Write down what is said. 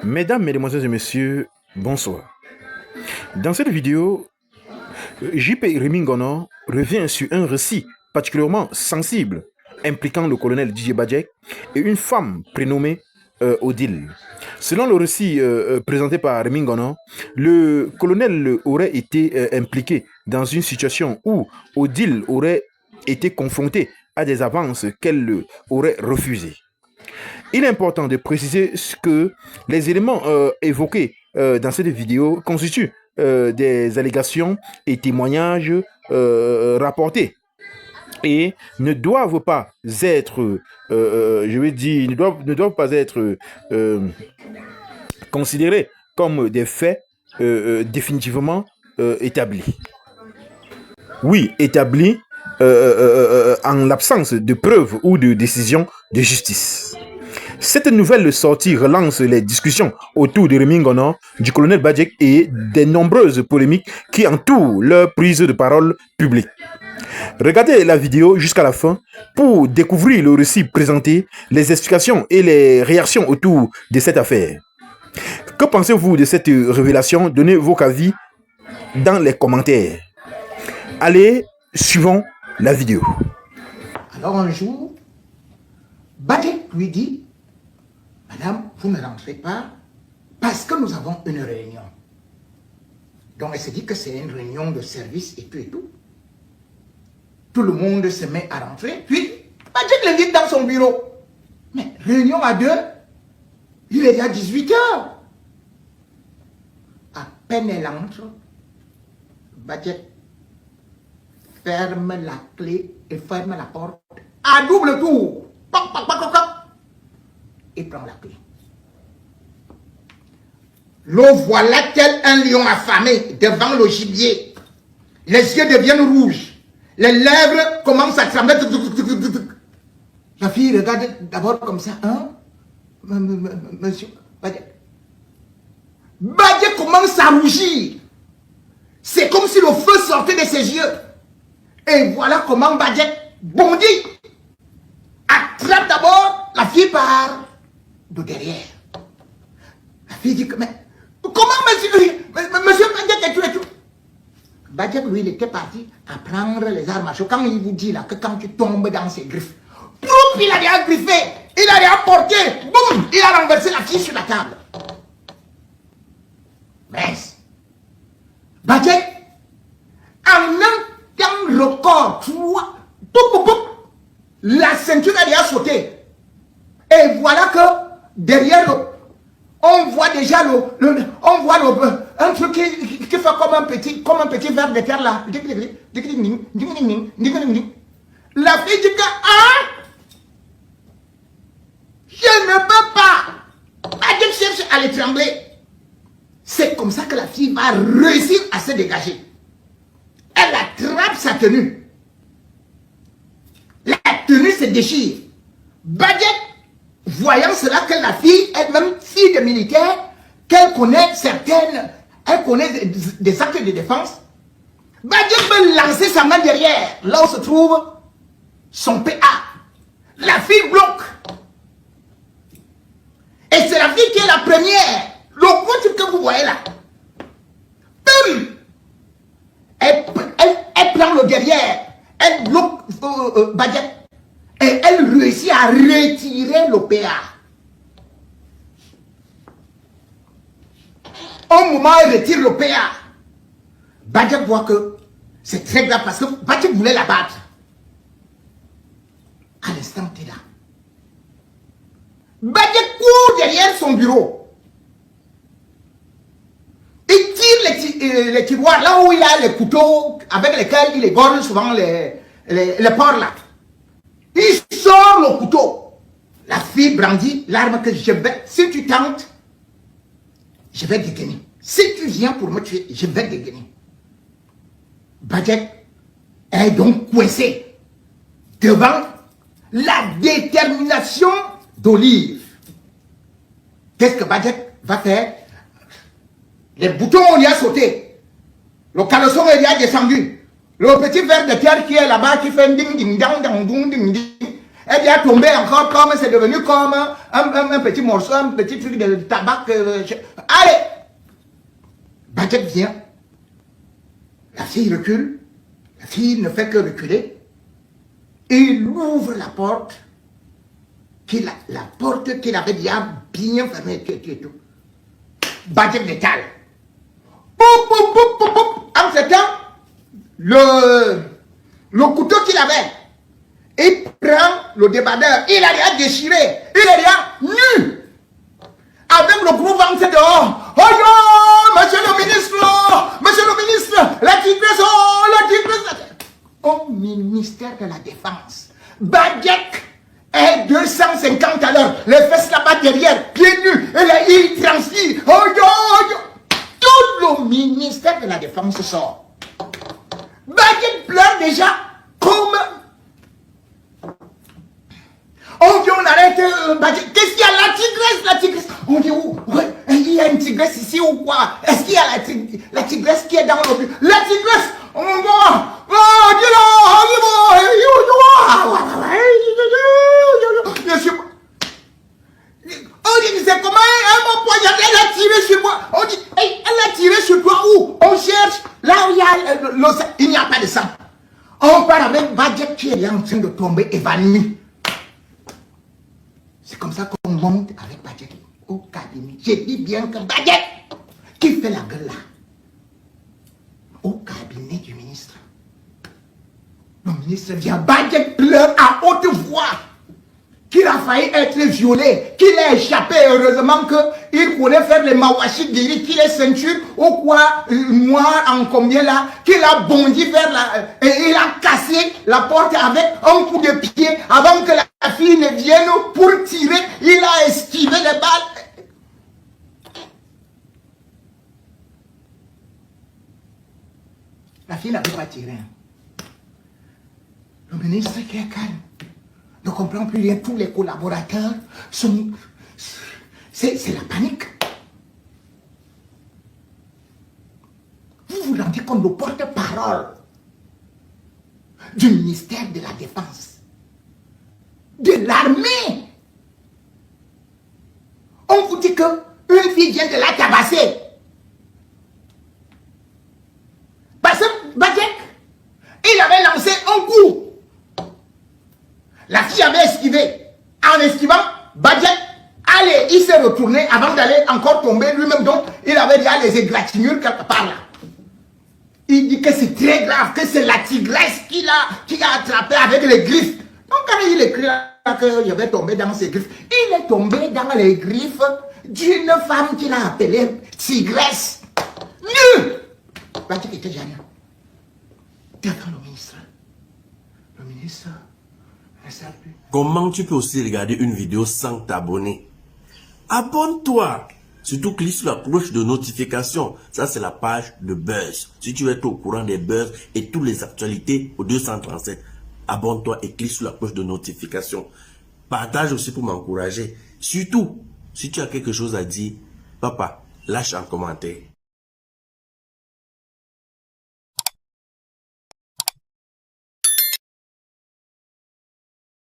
Mesdames, Mesdemoiselles et Messieurs, bonsoir. Dans cette vidéo, J.P. Rimingono revient sur un récit particulièrement sensible impliquant le colonel Didier Badjek et une femme prénommée Odile. Selon le récit présenté par Rimingono, le colonel aurait été impliqué dans une situation où Odile aurait été confrontée à des avances qu'elle aurait refusées. Il est important de préciser que les éléments évoqués dans cette vidéo constituent des allégations et témoignages rapportés et ne doivent pas être, ne doivent pas être considérés comme des faits définitivement établis. Oui, établis en l'absence de preuves ou de décisions de justice. Cette nouvelle sortie relance les discussions autour de Rimingono, du colonel Badjek et des nombreuses polémiques qui entourent leur prise de parole publique. Regardez la vidéo jusqu'à la fin pour découvrir le récit présenté, les explications et les réactions autour de cette affaire. Que pensez-vous de cette révélation? Donnez vos avis dans les commentaires. Allez, suivons la vidéo. Alors un jour, Badjek lui dit: Madame, vous ne rentrez pas parce que nous avons une réunion. Donc elle se dit que c'est une réunion de service et tout et tout. Tout le monde se met à rentrer. Puis Badjek l'invite dans son bureau. Mais réunion à 2, il est à 18 h. À peine elle entre, Badjek ferme la clé et ferme la porte à double tour. Poc, poc, poc, poc, poc. Et prend la clé. Le voilà tel un lion affamé devant le gibier. Les yeux deviennent rouges. Les lèvres commencent à trembler. La fille regarde d'abord comme ça. Hein? Monsieur Badjek. Badjek commence à rougir. C'est comme si le feu sortait de ses yeux. Et voilà comment Badjek bondit. Attrape d'abord la fille par de derrière. La fille dit que, mais comment monsieur Badjek et tout et tout. Badjek, lui, il était parti à prendre les armes à chaud. Quand il vous dit là que quand tu tombes dans ses griffes, pouf, il a déjà griffé, il a déjà porté, boum, il a renversé la fille sur la table. Mais Badjek, en un temps record, la ceinture a déjà sauté. Et voilà que derrière, on voit déjà un truc qui fait comme un petit verre de terre là. La fille dit que, ah, je ne peux pas. Badjek cherche à les trembler. C'est comme ça que la fille va réussir à se dégager. Elle attrape sa tenue. La tenue se déchire. Badjek, voyant cela, que la fille, elle-même fille de militaire, qu'elle connaît elle connaît des actes de défense, Badjek peut lancer sa main derrière, là où se trouve son PA. La fille bloque. Et c'est la fille qui est la première. Le point que vous voyez là. Bum! Elle prend le derrière. Elle bloque Badjek. Et elle réussit à retirer le PA. Au moment où elle retire le PA, Badjek voit que c'est très grave parce que Badjek voulait la battre. À l'instant T là, Badjek court derrière son bureau. Il tire les tiroirs là où il a les couteaux avec lesquels il égorge souvent les porcs là. Il sort le couteau. La fille brandit l'arme que je vais. Si tu tentes, je vais dégainer. Si tu viens pour me tuer, je vais dégainer. Badjek est donc coincé devant la détermination d'Olive. Qu'est-ce que Badjek va faire? Les boutons, on y a sauté. Le caleçon, il y a descendu. Le petit verre de terre qui est là-bas, qui fait ding ding dang dang ding ding ding. Elle vient tomber encore comme c'est devenu comme un petit morceau, un petit truc de tabac. Allez! Badjek vient. La fille recule. La fille ne fait que reculer. Il ouvre la porte. La porte qu'il avait déjà bien fermée. Badjek décale. En ce temps, le couteau qu'il avait, il prend le débardeur, il a déjà déchiré, il est déjà nu. Avec le gros ventre dehors. Oh yo, monsieur le ministre, la tigresse, oh, la tigresse. Au ministère de la Défense, Badjek est 250 à l'heure, les fesses là-bas derrière, pieds nus, et là, il transfère. Oh yo. Tout le ministère de la Défense sort. Badjek pleure déjà comme... On dit on arrête Badjek. Qu'est-ce qu'il y a? La tigresse. On dit où? Ouais, il y a une tigresse ici ou quoi? Est-ce qu'il y a la tigresse qui est dans le... La tigresse. On va... Oh, on dit, c'est comment elle m'a poignardé, elle a tiré sur moi. On dit, hey, elle a tiré sur toi où? On cherche, là où il y a le sang, il n'y a pas de sang. On part avec Badjek qui est en train de tomber évanoui. C'est comme ça qu'on monte avec Badjek au cabinet. J'ai dit bien que Badjek, qui fait la gueule là, au cabinet du ministre. Le ministre vient, Badjek pleure à haute voix. Qu'il a failli être violé, qu'il a échappé, heureusement qu'il connaît faire les mawashi guéris, qu'il est ceinture au quoi noir en combien là, qu'il a bondi vers la... Et il a cassé la porte avec un coup de pied avant que la fille ne vienne pour tirer, il a esquivé les balles. La fille n'avait pas tiré. Le ministre qui est calme. Ne comprend plus rien, tous les collaborateurs sont... C'est la panique. Vous vous rendez compte, le porte-parole du ministère de la Défense, de l'armée. On vous dit qu'une fille vient de la tabasser. Parce que Badjek, il avait lancé un coup. La fille avait esquivé. En esquivant, Badjek, allez, il s'est retourné avant d'aller encore tomber lui-même. Donc, il avait déjà les égratignures quelque part là. Il dit que c'est très grave, que c'est la tigresse qui a attrapé avec les griffes. Donc, quand il écrit là qu'il avait tombé dans ses griffes, il est tombé dans les griffes d'une femme qu'il a appelée tigresse. Nul! Badjek était jamais. Devant le ministre. Le ministre... Comment tu peux aussi regarder une vidéo sans t'abonner? Abonne-toi. Surtout clique sur la cloche de notification. Ça, c'est la page de Buzz. Si tu veux être au courant des buzz et toutes les actualités au 237, abonne-toi et clique sur la cloche de notification. Partage aussi pour m'encourager. Surtout, si tu as quelque chose à dire, papa, lâche un commentaire.